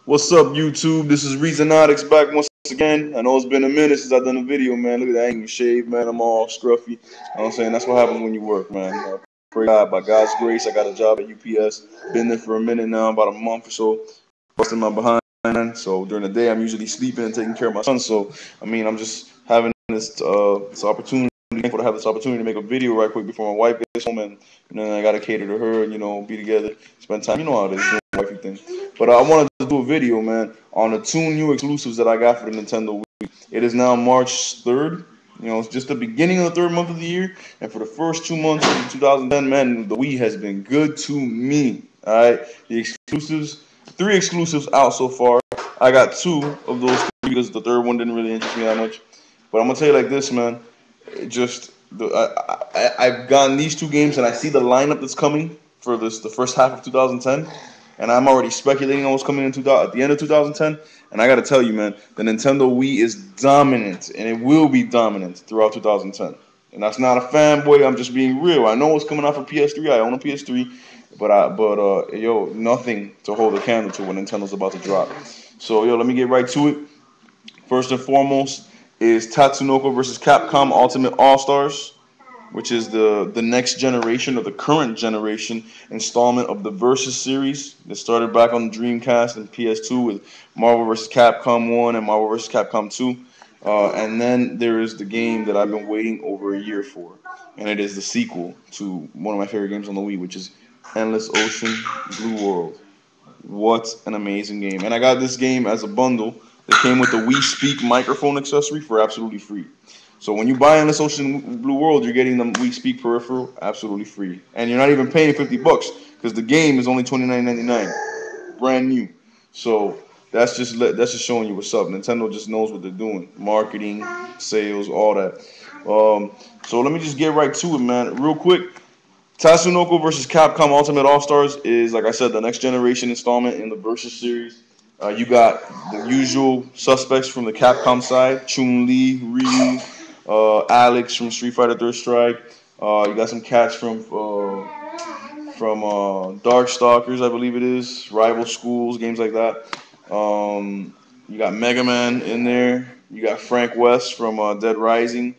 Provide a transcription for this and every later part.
What's up, YouTube? This is Reezonoticz back once again. I know it's been a minute since I've done a video, man. Look at that, I ain't even shaved, man. I'm all scruffy. You know what I'm saying? That's what happens when you work, man. Pray God, by God's grace, I got a job at UPS. Been there for a minute now, about a month or so. Busting my behind. So during the day, I'm usually sleeping and taking care of my son. So, I'm just having this opportunity. Thankful to have this opportunity to make a video right quick before my wife gets home, and then I gotta cater to her and be together, spend time. You know how it is, doing wifey thing. But I wanted to do a video, man, on the two new exclusives that I got for the Nintendo Wii. It is now March 3rd. It's just the beginning of the third month of the year, and for the first 2 months of 2010, man, the Wii has been good to me. All right, the exclusives, three exclusives out so far. I got two of those three because the third one didn't really interest me that much. But I'm gonna tell you like this, man. I've gotten these two games and I see the lineup that's coming for the first half of 2010, and I'm already speculating on what's coming at the end of 2010. And I got to tell you, man, the Nintendo Wii is dominant, and it will be dominant throughout 2010. And that's not a fanboy. I'm just being real. I know what's coming out for PS3. I own a PS3, but nothing to hold a candle to when Nintendo's about to drop. So let me get right to it. First and foremost is Tatsunoku versus Capcom Ultimate All-Stars, which is the next generation or the current generation installment of the Versus series that started back on the Dreamcast and PS2 with Marvel vs. Capcom 1 and Marvel vs. Capcom 2. And then there is the game that I've been waiting over a year for, and it is the sequel to one of my favorite games on the Wii, which is Endless Ocean Blue World. What an amazing game. And I got this game as a bundle that came with the Wii Speak microphone accessory for absolutely free. So when you buy Endless Ocean Blue World, you're getting the Wii Speak peripheral absolutely free. And you're not even paying $50 because the game is only $29.99, brand new. So that's just showing you what's up. Nintendo just knows what they're doing. Marketing, sales, all that. So let me just get right to it, man. Real quick. Tatsunoku versus Capcom Ultimate All-Stars is, like I said, the next generation installment in the Versus series. You got the usual suspects from the Capcom side: Chun-Li, Ryu, Alex from Street Fighter Third Strike. You got some cats from Darkstalkers, I believe it is, Rival Schools, games like that. You got Mega Man in there. You got Frank West from Dead Rising.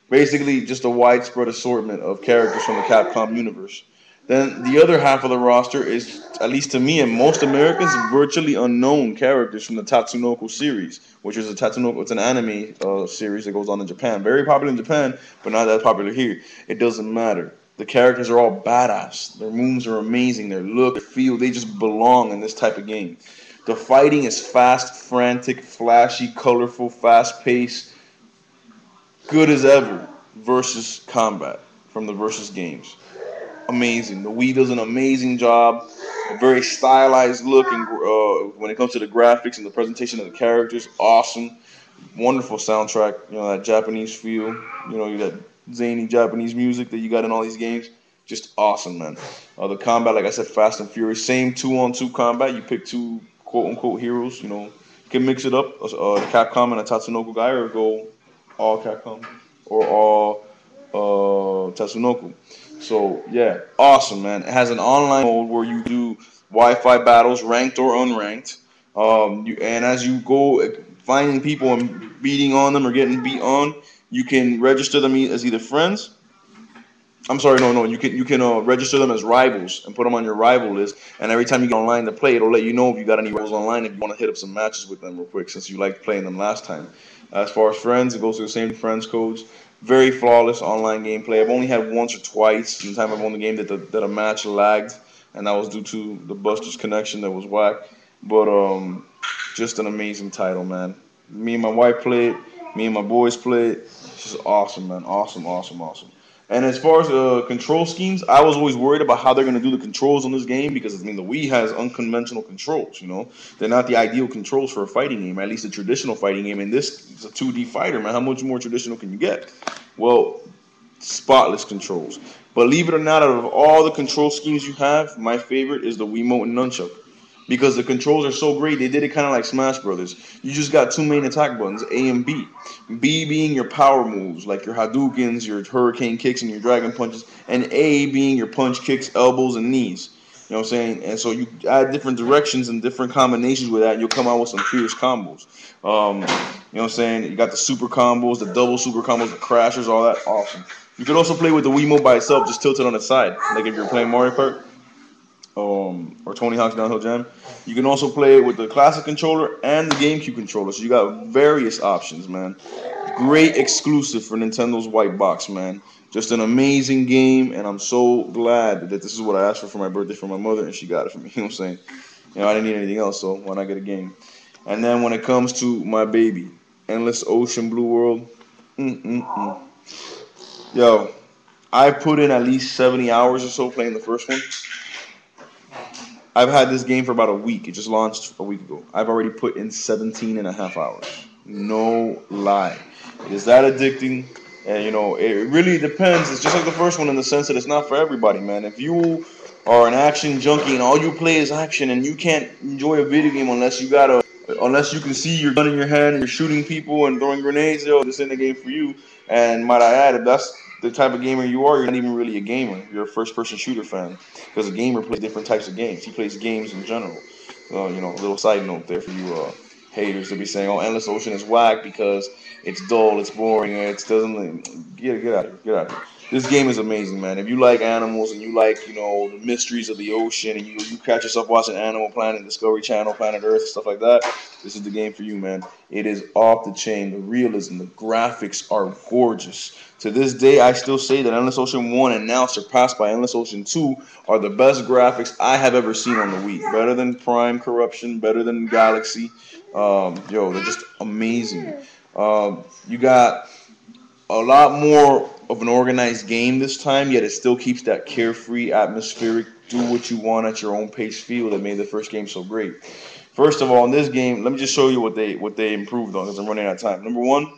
Basically, just a widespread assortment of characters from the Capcom universe. Then the other half of the roster is, at least to me and most Americans, virtually unknown characters from the Tatsunoko series, which is it's an anime series that goes on in Japan. Very popular in Japan, but not that popular here. It doesn't matter. The characters are all badass. Their moves are amazing. Their look, their feel, they just belong in this type of game. The fighting is fast, frantic, flashy, colorful, fast-paced, good as ever versus combat from the Versus games. Amazing. The Wii does an amazing job. A very stylized look, and when it comes to the graphics and the presentation of the characters, awesome. Wonderful soundtrack. That Japanese feel. That zany Japanese music that you got in all these games. Just awesome, man. The combat, like I said, fast and furious. Same 2-on-2 combat. You pick two quote-unquote heroes. You can mix it up. The Capcom and a Tatsunoko guy, or go all Capcom or all Tatsunoku. So yeah, awesome, man. It has an online mode where you do Wi-Fi battles, ranked or unranked. And as you go finding people and beating on them or getting beat on, you can register them as either friends. I'm sorry, no. You can register them as rivals and put them on your rival list. And every time you get online to play, it'll let you know if you got any rivals online, if you want to hit up some matches with them real quick, since you liked playing them last time. As far as friends, it goes to the same friends codes. Very flawless online gameplay. I've only had once or twice in the time I've owned the game that a match lagged, and that was due to the Buster's connection that was whack. But just an amazing title, man. Me and my wife played. Me and my boys played. It's just awesome, man. Awesome. And as far as control schemes, I was always worried about how they're going to do the controls on this game because, the Wii has unconventional controls, They're not the ideal controls for a fighting game, at least a traditional fighting game. And this is a 2D fighter, man. How much more traditional can you get? Well, spotless controls. Believe it or not, out of all the control schemes you have, my favorite is the Wiimote and Nunchuck. Because the controls are so great, they did it kind of like Smash Brothers. You just got two main attack buttons, A and B. B being your power moves, like your Hadoukens, your Hurricane kicks, and your Dragon punches, and A being your punch kicks, elbows, and knees. You know what I'm saying? And so you add different directions and different combinations with that, and you'll come out with some fierce combos. You know what I'm saying? You got the super combos, the double super combos, the crashers, all that. Awesome. You could also play with the Wiimote by itself, just tilted on its side, like if you're playing Mario Kart, or Tony Hawk's Downhill Jam. You can also play it with the classic controller and the GameCube controller. So you got various options, man. Great exclusive for Nintendo's white box, man. Just an amazing game, and I'm so glad that this is what I asked for my birthday from my mother, and she got it for me. You know what I'm saying? You know, I didn't need anything else, so why not get a game? And then when it comes to my baby, Endless Ocean Blue World, mm-mm-mm. Yo, I put in at least 70 hours or so playing the first one. I've had this game for about a week. It just launched a week ago. I've already put in 17 and a half hours. No lie. It is that addicting. And, you know, it really depends. It's just like the first one in the sense that it's not for everybody, man. If you are an action junkie and all you play is action and you can't enjoy a video game unless you can see your gun in your hand and you're shooting people and throwing grenades, yo, this ain't a game for you. And might I add, if that's the type of gamer you are, you're not even really a gamer. You're a first-person shooter fan because a gamer plays different types of games. He plays games in general. You know, a little side note there for you haters to be saying, "Oh, Endless Ocean is whack because it's dull, it's boring, it doesn't get out of here, get out of here." This game is amazing, man. If you like animals and you like, you know, the mysteries of the ocean, and you catch yourself watching Animal Planet, Discovery Channel, Planet Earth, stuff like that, this is the game for you, man. It is off the chain. The realism, the graphics are gorgeous. To this day, I still say that Endless Ocean 1 and now surpassed by Endless Ocean 2 are the best graphics I have ever seen on the Wii. Better than Prime Corruption, better than Galaxy. Yo, they're just amazing. You got a lot more of an organized game this time, yet it still keeps that carefree, atmospheric, do what you want at your own pace feel that made the first game so great. First of all, in this game, let me just show you what they improved on because I'm running out of time. Number one,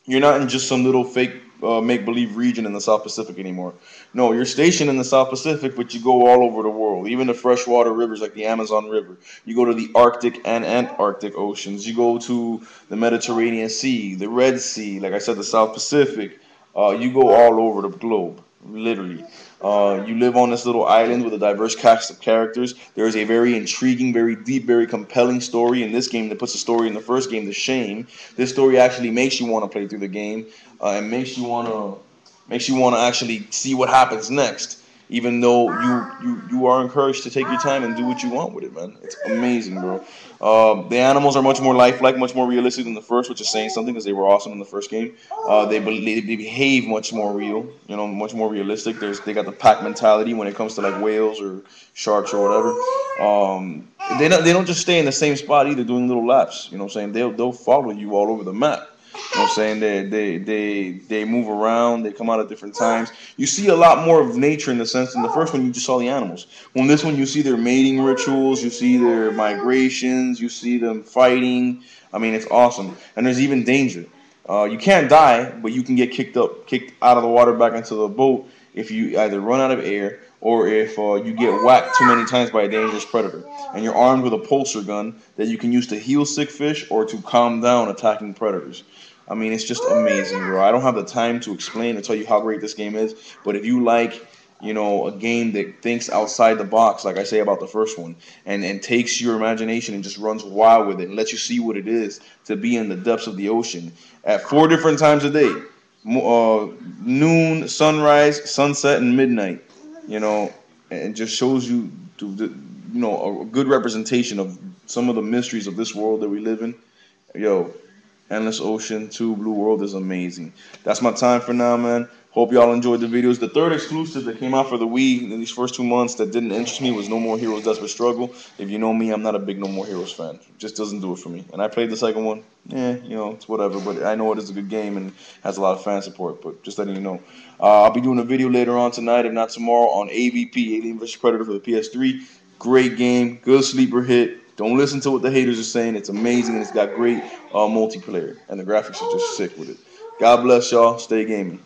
you're not in just some little fake make-believe region in the South Pacific anymore. No, you're stationed in the South Pacific, but you go all over the world, even the freshwater rivers like the Amazon River. You go to the Arctic and Antarctic oceans. You go to the Mediterranean Sea, the Red Sea, like I said, the South Pacific. You go all over the globe, literally. You live on this little island with a diverse cast of characters. There is a very intriguing, very deep, very compelling story in this game that puts the story in the first game to shame. This story actually makes you want to play through the game and makes you want to actually see what happens next. Even though you are encouraged to take your time and do what you want with it, man. It's amazing, bro. The animals are much more lifelike, much more realistic than the first, which is saying something because they were awesome in the first game. They behave much more real, you know, much more realistic. They got the pack mentality when it comes to like whales or sharks or whatever. They don't just stay in the same spot either, doing little laps. You know what I'm saying? They'll follow you all over the map. You know what I'm saying? They move around. They come out at different times. You see a lot more of nature in the sense. In the first one, you just saw the animals. Well, this one, you see their mating rituals. You see their migrations. You see them fighting. I mean, it's awesome. And there's even danger. You can't die, but you can get kicked out of the water back into the boat if you either run out of air or if you get whacked too many times by a dangerous predator. And you're armed with a pulsar gun that you can use to heal sick fish or to calm down attacking predators. I mean, it's just amazing, bro. I don't have the time to explain and tell you how great this game is, but if you like, you know, a game that thinks outside the box, like I say about the first one, and takes your imagination and just runs wild with it and lets you see what it is to be in the depths of the ocean at 4 different times a day, noon, sunrise, sunset, and midnight, you know, and just shows you, you know, a good representation of some of the mysteries of this world that we live in. Yo, Endless Ocean 2 Blue World is amazing. That's my time for now, man. Hope y'all enjoyed the videos. The third exclusive that came out for the Wii in these first 2 months that didn't interest me was No More Heroes Desperate Struggle. If you know me, I'm not a big No More Heroes fan. It just doesn't do it for me. And I played the second one. You know, it's whatever. But I know it is a good game and has a lot of fan support. But just letting you know. I'll be doing a video later on tonight, if not tomorrow, on AVP, Alien vs. Predator for the PS3. Great game. Good sleeper hit. Don't listen to what the haters are saying. It's amazing and it's got great multiplayer. And the graphics are just sick with it. God bless y'all. Stay gaming.